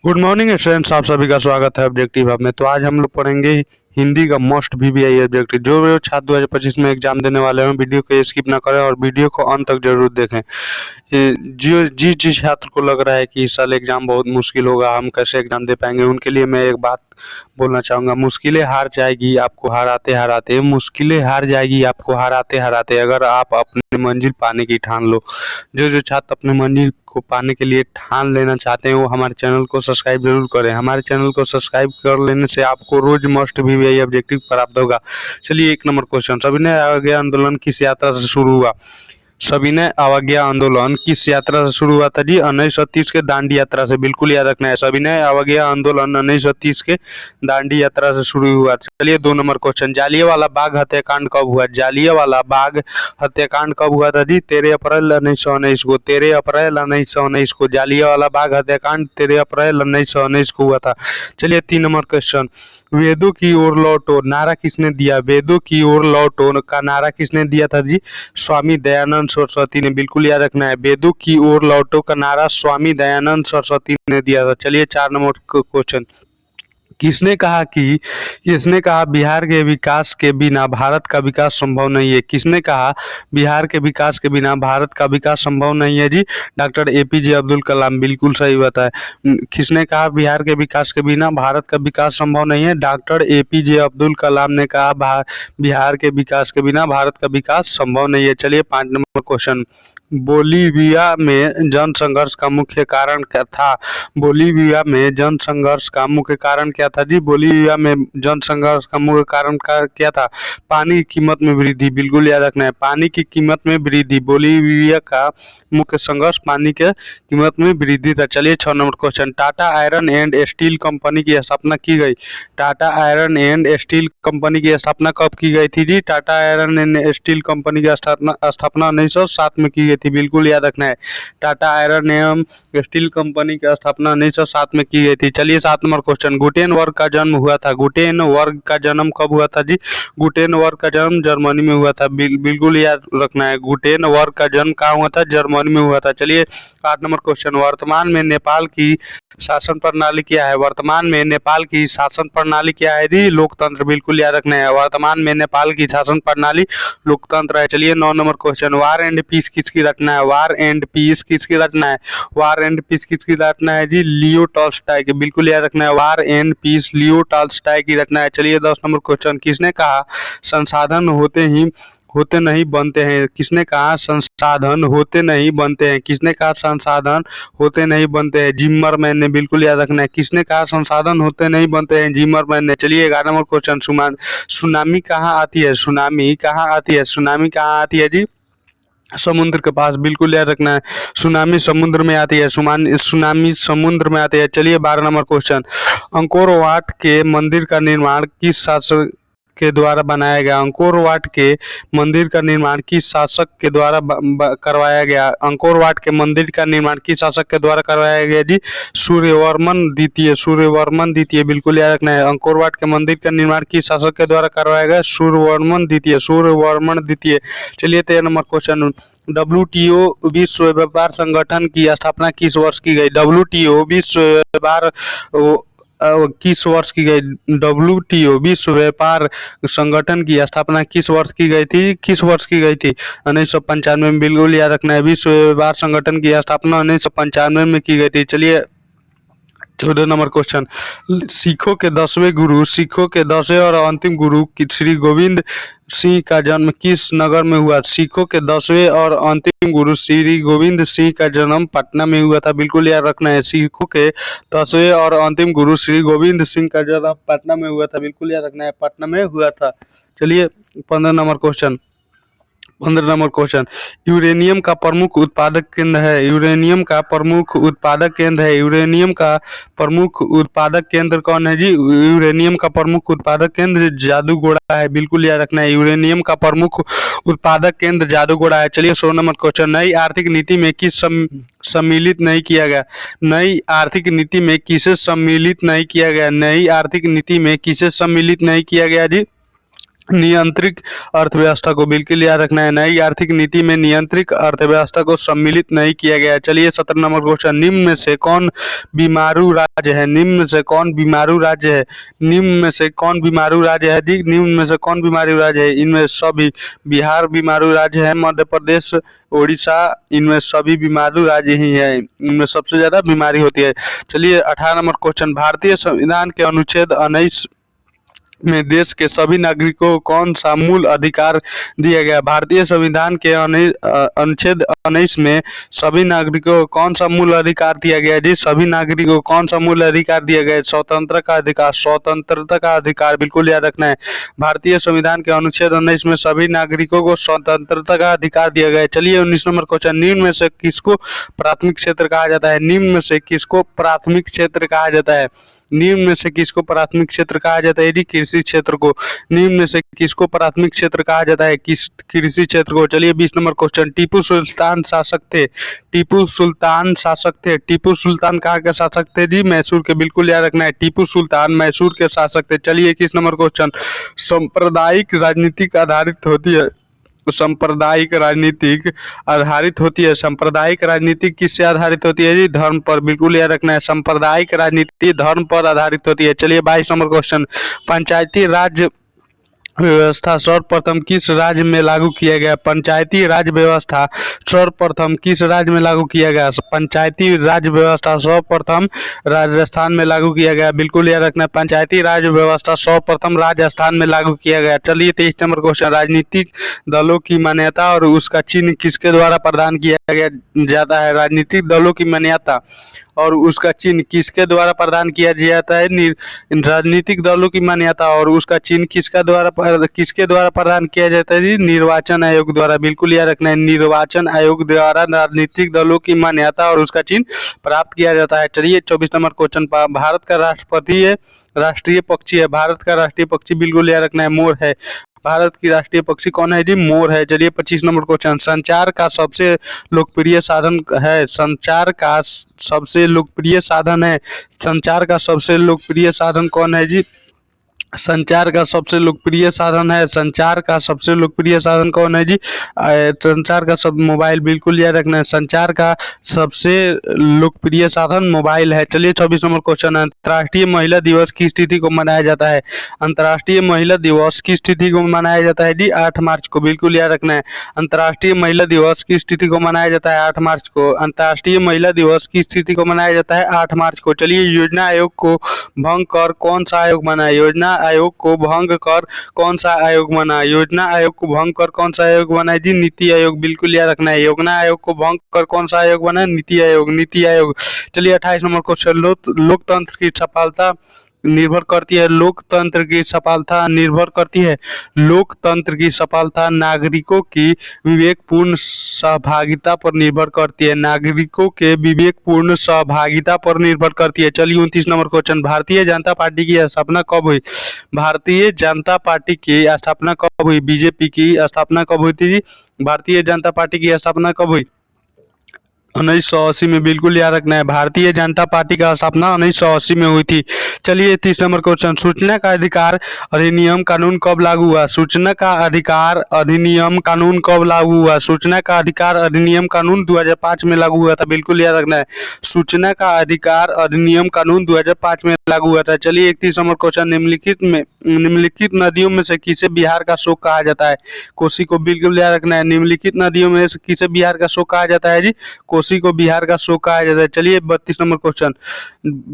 Good morning students, आप सभी का स्वागत है ऑब्जेक्टिव हब में। तो आज हम लोग पढ़ेंगे हिंदी का मोस्ट VVI ऑब्जेक्टिव। जो छात्र 2025 में एग्जाम देने वाले हैं वीडियो को स्किप ना करें और वीडियो को अंत तक जरूर देखें। जो जिस छात्र को लग रहा है कि इस साल एग्जाम बहुत मुश्किल होगा, हम कैसे एग्जाम दे पाएंगे, उनके लिए मैं एक बात बोलना चाहूँगा। मुश्किलें हार जाएगी आपको हराते हराते, मुश्किलें हार जाएगी आपको हराते हराते, अगर आप अपनी मंजिल पाने की ठान लो। जो छात्र अपनी मंजिल को पाने के लिए ठान लेना चाहते हैं वो हमारे चैनल को सब्सक्राइब जरूर करें। हमारे चैनल को सब्सक्राइब कर लेने से आपको रोज मस्ट VVI ऑब्जेक्टिव प्राप्त होगा। चलिए, 1 नंबर क्वेश्चन, सविनय अवज्ञा आंदोलन किस यात्रा से शुरू हुआ? सविनय अवज्ञा आंदोलन किस यात्रा से शुरू हुआ था जी? 1930 के दांडी यात्रा से। बिल्कुल याद रखना है, सविनय अवज्ञा आंदोलन 1930 के दांडी यात्रा से शुरू हुआ। चलिए, 2 नंबर क्वेश्चन, जालियांवाला बाग हत्याकांड कब हुआ? जालियांवाला बाग हत्याकांड कब हुआ था जी? 13 अप्रैल 1919 को। 13 अप्रैल 1919 को जालियांवाला बाग हत्याकांड 13 अप्रैल 1919 को हुआ था। चलिए, 3 नंबर क्वेश्चन, वेदों की ओर लौटो नारा किसने दिया? वेदों की ओर लौटो का नारा किसने दिया था जी? स्वामी दयानंद सरस्वती ने। बिल्कुल याद रखना है, वेदों की ओर लौटो का नारा स्वामी दयानंद सरस्वती ने दिया था। चलिए, 4 नंबर क्वेश्चन, किसने कहा बिहार के विकास के बिना भारत का विकास संभव नहीं है? किसने कहा बिहार के विकास के बिना भारत का विकास संभव नहीं है जी? Doctor APJ Abdul Kalam. बिल्कुल सही बात है। किसने कहा बिहार के विकास के बिना भारत का विकास संभव नहीं है? डॉक्टर APJ अब्दुल कलाम ने कहा बिहार के विकास के बिना भारत का विकास संभव नहीं है। चलिए, 5 नंबर क्वेश्चन, बोलीविया में जन संघर्ष का मुख्य कारण क्या था? बोलीविया में जन संघर्ष का मुख्य कारण क्या था जी? बोलीविया में जन संघर्ष का मुख्य कारण क्या था? पानी की कीमत में वृद्धि। बिल्कुल याद रखना है, पानी की कीमत में वृद्धि। बोलीविया का मुख्य संघर्ष पानी के कीमत में वृद्धि था। चलिए, 6 number question, Tata iron and steel company की स्थापना की गई? Tata iron and steel company की स्थापना कब की गई थी जी? Tata iron and steel company की स्थापना 1907 में की गई थी। बिल्कुल याद रखना है, टाटा आयरन एवं स्टील कंपनी की स्थापना 1907 में की गई थी। चलिए, 7 नंबर क्वेश्चन, गुटेनबर्ग का जन्म हुआ था? गुटेनबर्ग का जन्म कब हुआ था जी? गुटेनबर्ग का जन्म जर्मनी में हुआ था। बिल्कुल याद रखना है, गुटेनबर्ग का जन्म कहाँ हुआ था? जर्मनी में हुआ था। चलिए, 8 नंबर क्वेश्चन, वर्तमान में नेपाल की शासन प्रणाली क्या है? वर्तमान में नेपाल की शासन प्रणाली क्या है जी? लोकतंत्र। बिल्कुल याद रखना है, वर्तमान में नेपाल की शासन प्रणाली लोकतंत्र है। चलिए, 9 number question, war and peace किसकी रचना है? वार एंड पीस किसकी रचना है? वार एंड पीस किसकी रचना है जी? लियो टॉल्स्टॉय की। बिल्कुल याद रखना है, वार एंड पीस लियो टॉल्स्टॉय की रचना है। चलिए, 10 नंबर क्वेश्चन, किसने कहा संसाधन होते नहीं बनते हैं? किसने कहा संसाधन होते नहीं बनते हैं? किसने कहा संसाधन होते नहीं बनते हैं? जिम्मरमैन ने। बिल्कुल याद रखना है, किसने कहा संसाधन होते नहीं बनते हैं? जिम्मरमैन ने। चलिए, 11 नंबर क्वेश्चन, सुनामी कहाँ आती है? सुनामी कहाँ आती है? सुनामी कहाँ आती है जी? समुद्र के पास। बिल्कुल याद रखना है, सुनामी समुद्र में आती है। सुनामी समुद्र में आती है। चलिए, 12 नंबर क्वेश्चन, अंकोर वाट के मंदिर का निर्माण किस शासक के द्वारा बनाया गया? अंकोर वाट के मंदिर का निर्माण किस शासक के द्वारा करवाया गया? अंकोर वाट के मंदिर का निर्माण किस शासक के द्वारा करवाया गया जी? सूर्यवर्मन द्वितीय। सूर्यवर्मन द्वितीय। बिल्कुल याद रखना है, अंकोर वाट के मंदिर का निर्माण किस शासक के द्वारा करवाया गया? सूर्यवर्मन द्वितीय। सूर्यवर्मन द्वितीय। चलिए, 13 नंबर क्वेश्चन, WTO विश्व व्यापार संगठन की स्थापना किस वर्ष की गई? WTO विश्व व्यापार किस वर्ष की गई? WTO विश्व व्यापार संगठन की स्थापना किस वर्ष की गई थी? किस वर्ष की गई थी? 1995 में। बिल्कुल याद रखना है, विश्व व्यापार संगठन की स्थापना 1995 में की गई थी। चलिए, 14 नंबर क्वेश्चन, सिखों के 10वें और अंतिम गुरु श्री गोविंद सिंह का जन्म किस नगर में हुआ? सिखों के 10वें और अंतिम गुरु श्री गोविंद सिंह का जन्म पटना में हुआ था। बिल्कुल याद रखना है, सिखों के 10वें और अंतिम गुरु श्री गोविंद सिंह का जन्म पटना में हुआ था। बिल्कुल याद रखना है, पटना में हुआ था। चलिए, 15 नंबर क्वेश्चन, यूरेनियम का प्रमुख उत्पादक केंद्र है? यूरेनियम का प्रमुख उत्पादक केंद्र है? यूरेनियम का प्रमुख उत्पादक केंद्र कौन है जी? यूरेनियम का प्रमुख उत्पादक केंद्र जादूगोड़ा है। बिल्कुल याद रखना है, यूरेनियम का प्रमुख उत्पादक केंद्र जादूगोड़ा है। चलिए, 16 नंबर क्वेश्चन, नई आर्थिक नीति में किस सम्मिलित नहीं किया गया? नई आर्थिक नीति में किसे सम्मिलित नहीं किया गया? नई आर्थिक नीति में किसे सम्मिलित नहीं किया गया जी? नियंत्रित अर्थव्यवस्था को बिल्कुल याद रखना है। नई आर्थिक नीति में नियंत्रित अर्थव्यवस्था को सम्मिलित नहीं किया गया है। चलिए 17 नंबर क्वेश्चन, निम्न में से कौन बीमारू राज्य है? निम्न में से कौन बीमारू राज्य है? निम्न में से कौन बीमारू राज्य है जी? निम्न में से कौन बीमारू राज्य है? इनमें सभी बिहार बीमारू राज्य है, मध्य प्रदेश, उड़ीसा, इनमें सभी बीमारू राज्य ही है, इनमें सबसे ज्यादा बीमारी होती है। चलिए 18 नंबर क्वेश्चन, भारतीय संविधान के अनुच्छेद 19 में देश के सभी नागरिकों को कौन सा मूल अधिकार दिया गया? भारतीय संविधान के अनुच्छेद 19 में सभी नागरिकों को कौन सा मूल अधिकार दिया गया जी? सभी नागरिकों को कौन सा मूल अधिकार दिया गया? स्वतंत्रता का अधिकार, स्वतंत्रता का अधिकार, बिल्कुल याद रखना है। भारतीय संविधान के अनुच्छेद 19 में सभी नागरिकों को स्वतंत्रता का अधिकार दिया गया है। चलिए 19 नंबर क्वेश्चन, निम्न में से किसको प्राथमिक क्षेत्र कहा जाता है? निम्न में से किसको प्राथमिक क्षेत्र कहा जाता है? निम्न में से किसको प्राथमिक क्षेत्र कहा जाता है? कृषि क्षेत्र को। निम्न में से किसको प्राथमिक क्षेत्र कहा जाता है? किस कृषि क्षेत्र को। चलिए 20 नंबर क्वेश्चन, टीपू सुल्तान शासक थे। टीपू सुल्तान शासक थे। टीपू सुल्तान कहाँ के शासक थे जी? मैसूर के, बिल्कुल याद रखना है। टीपू सुल्तान मैसूर के शासक थे। चलिए 21 नंबर क्वेश्चन, सांप्रदायिक राजनीतिक आधारित होती है। सांप्रदायिक राजनीतिक आधारित होती है। सांप्रदायिक राजनीति किससे आधारित होती है जी? धर्म पर, बिल्कुल याद रखना है। सांप्रदायिक राजनीति धर्म पर आधारित होती है। चलिए 22 नंबर क्वेश्चन, पंचायती राज व्यवस्था सर्वप्रथम किस राज्य में लागू किया गया? पंचायती राज व्यवस्था सर्वप्रथम किस राज्य में लागू किया गया? पंचायती राज व्यवस्था सर्वप्रथम राजस्थान में लागू किया गया, बिल्कुल याद रखना है। पंचायती राज व्यवस्था सर्वप्रथम राजस्थान में लागू किया गया। चलिए 23 नंबर क्वेश्चन, राजनीतिक दलों की मान्यता और उसका चिन्ह किसके द्वारा प्रदान किया गया जाता है? राजनीतिक दलों की मान्यता और उसका चिन्ह किसके द्वारा प्रदान किया जाता है? राजनीतिक दलों की मान्यता और उसका चिन्ह किसके द्वारा प्रदान किया जाता है जी? निर्वाचन आयोग द्वारा, बिल्कुल याद रखना है। निर्वाचन आयोग द्वारा राजनीतिक दलों की मान्यता और उसका चिन्ह प्राप्त किया जाता है। चलिए 24 नंबर क्वेश्चन, भारत का राष्ट्रपति है, राष्ट्रीय पक्षी है। भारत का राष्ट्रीय पक्षी, बिल्कुल याद रखना है, मोर है। भारत की राष्ट्रीय पक्षी कौन है जी? मोर है। चलिए 25 नंबर क्वेश्चन, संचार का सबसे लोकप्रिय साधन है। संचार का सबसे लोकप्रिय साधन है। संचार का सबसे लोकप्रिय साधन कौन है जी? संचार का सबसे लोकप्रिय साधन है। संचार का सबसे लोकप्रिय साधन कौन है जी? संचार का सब मोबाइल, बिल्कुल याद रखना है। संचार का सबसे लोकप्रिय साधन मोबाइल है। चलिए 24 नंबर क्वेश्चन, अंतर्राष्ट्रीय महिला दिवस किस तिथि को मनाया जाता है? अंतर्राष्ट्रीय महिला दिवस किस तिथि को मनाया जाता है जी? 8 मार्च को, बिल्कुल याद रखना है। अंतर्राष्ट्रीय महिला दिवस किस तिथि को मनाया जाता है? 8 मार्च को। अंतर्राष्ट्रीय महिला दिवस किस तिथि को मनाया जाता है? 8 मार्च को। चलिए योजना आयोग को भंग कर कौन सा आयोग बना? योजना आयोग को भंग कर कौन सा आयोग बना? योजना आयोग को भंग कर कौन सा आयोग बना जी? नीति आयोग, बिल्कुल याद रखना है। योजना आयोग को भंग कर कौन सा आयोग बना? नीति आयोग, नीति आयोग। चलिए 28 नंबर क्वेश्चन, लोकतंत्र की सफलता निर्भर करती है। लोकतंत्र की सफलता निर्भर करती है। लोकतंत्र की सफलता नागरिकों की विवेकपूर्ण सहभागिता पर निर्भर करती है। नागरिकों के विवेकपूर्ण सहभागिता पर निर्भर करती है। चलिए 29 number question, Bharatiya Janata party की स्थापना कब हुई? भारतीय जनता पार्टी की स्थापना कब हुई? बीजेपी की स्थापना कब हुई थी? भारतीय जनता पार्टी की स्थापना कब हुई? 1980 में, बिल्कुल याद रखना है। भारतीय जनता पार्टी का स्थापना 1980 में हुई थी। चलिए 30 नंबर क्वेश्चन, सूचना का अधिकार अधिनियम कानून कब लागू हुआ? सूचना का अधिकार अधिनियम कानून कब लागू हुआ? सूचना का अधिकार अधिनियम कानून 2005 में लागू हुआ था, बिल्कुल याद रखना है। सूचना का अधिकार अधिनियम कानून 2005 में लागू हुआ था। चलिए 31 नंबर क्वेश्चन, निम्नलिखित नदियों में से किसे बिहार का शोक कहा जाता है? कोसी को, बिल्कुल याद रखना है। निम्नलिखित नदियों में से किसे बिहार का शोक कहा जाता है जी? कोसी को बिहार का शोक कहा जाता है। चलिए 32 नंबर क्वेश्चन,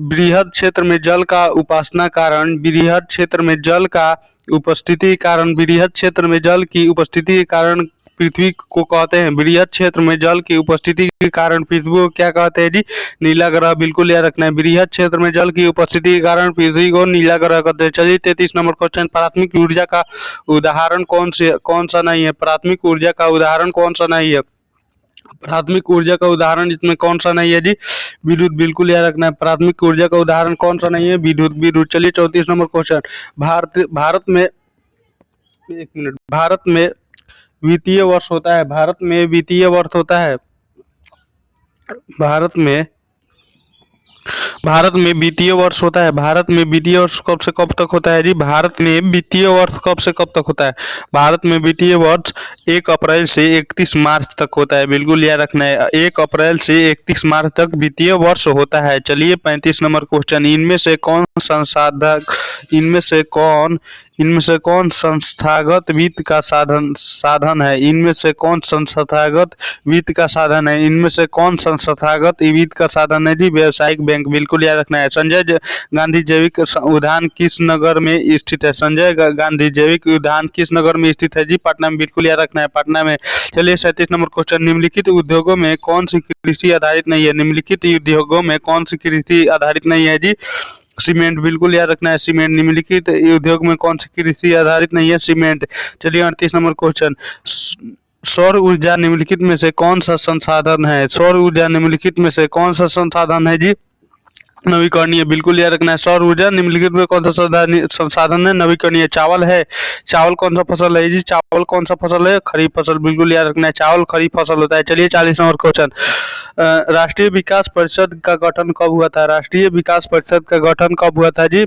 बृहद क्षेत्र में जल का उपासना कारण, बृहद क्षेत्र में जल का उपस्थिति के कारण, बृहद क्षेत्र में जल की उपस्थिति के कारण पृथ्वी को कहते हैं। बृहद क्षेत्र में जल की उपस्थिति के कारण पृथ्वी को क्या कहते हैं जी? नीला ग्रह, बिल्कुल याद रखना है। बृहद क्षेत्र में जल की उपस्थिति के कारण पृथ्वी को नीला ग्रह कहते हैं। चलिए 33 नंबर क्वेश्चन, प्राथमिक ऊर्जा का उदाहरण कौन सा नहीं है? प्राथमिक ऊर्जा का उदाहरण कौन सा नहीं है? प्राथमिक ऊर्जा का उदाहरण इसमें कौन सा नहीं है जी? विद्युत, बिल्कुल याद रखना है। प्राथमिक ऊर्जा का उदाहरण कौन सा नहीं है? विद्युत। चलिए 34 नंबर क्वेश्चन, भारत में, एक मिनट, भारत में वित्तीय वर्ष होता है। भारत में वित्तीय वर्ष होता है। भारत में भारत में वित्तीय वर्ष होता है, भारत में वित्तीय वर्ष कब से कब तक होता है जी? भारत में वित्तीय वर्ष कब से कब तक होता है? भारत में वित्तीय वर्ष 1 अप्रैल से 31 मार्च तक होता है। बिल्कुल याद रखना है, 1 अप्रैल से 31 मार्च तक वित्तीय वर्ष होता है। चलिए 35 नंबर क्वेश्चन, इनमें से कौन संस्थागत वित्त का साधन है? इनमें से कौन संस्थागत वित्त का साधन है? इनमें से कौन संस्थागत वित्त का साधन है जी? व्यावसायिक बैंक। बिल्कुल याद रखना है। गांधी जैविक उद्यान किस नगर में स्थित है? संजय गांधी जैविक उद्यान किस नगर में स्थित है जी? पटना में। बिल्कुल याद रखना है, पटना में। चलिए 37 नंबर क्वेश्चन, निम्नलिखित उद्योगों में कौन सी कृषि आधारित नहीं है? निम्नलिखित उद्योगों में कौन सी कृषि आधारित नहीं है जी? सीमेंट। बिल्कुल याद रखना है, सीमेंट। निम्नलिखित उद्योग में कौन सी कृषि आधारित नहीं है? सीमेंट। चलिए 38 नंबर क्वेश्चन, सौर ऊर्जा निम्नलिखित में से कौन सा संसाधन है? सौर ऊर्जा निम्नलिखित में से कौन सा संसाधन है जी? नवीकरणीय। बिल्कुल याद रखना है, सौर ऊर्जा निम्नलिखित में कौन सा संसाधन है? नवीकरणीय। चावल है, चावल कौन सा फसल है जी? चावल कौन सा फसल है? खरीफ फसल। बिल्कुल याद रखना है, चावल खरीफ फसल होता है। चलिए 40 नंबर क्वेश्चन, राष्ट्रीय विकास परिषद का गठन कब हुआ था? राष्ट्रीय विकास परिषद का गठन कब हुआ था जी?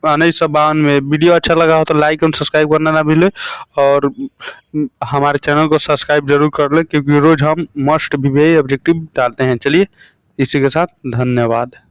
1952 में। वीडियो अच्छा लगा हो तो लाइक और सब्सक्राइब करना ना भूलें, और हमारे चैनल को सब्सक्राइब जरूर कर लें, क्योंकि रोज हम मस्ट बी ऑब्जेक्टिव डालते हैं। चलिए इसी के साथ धन्यवाद।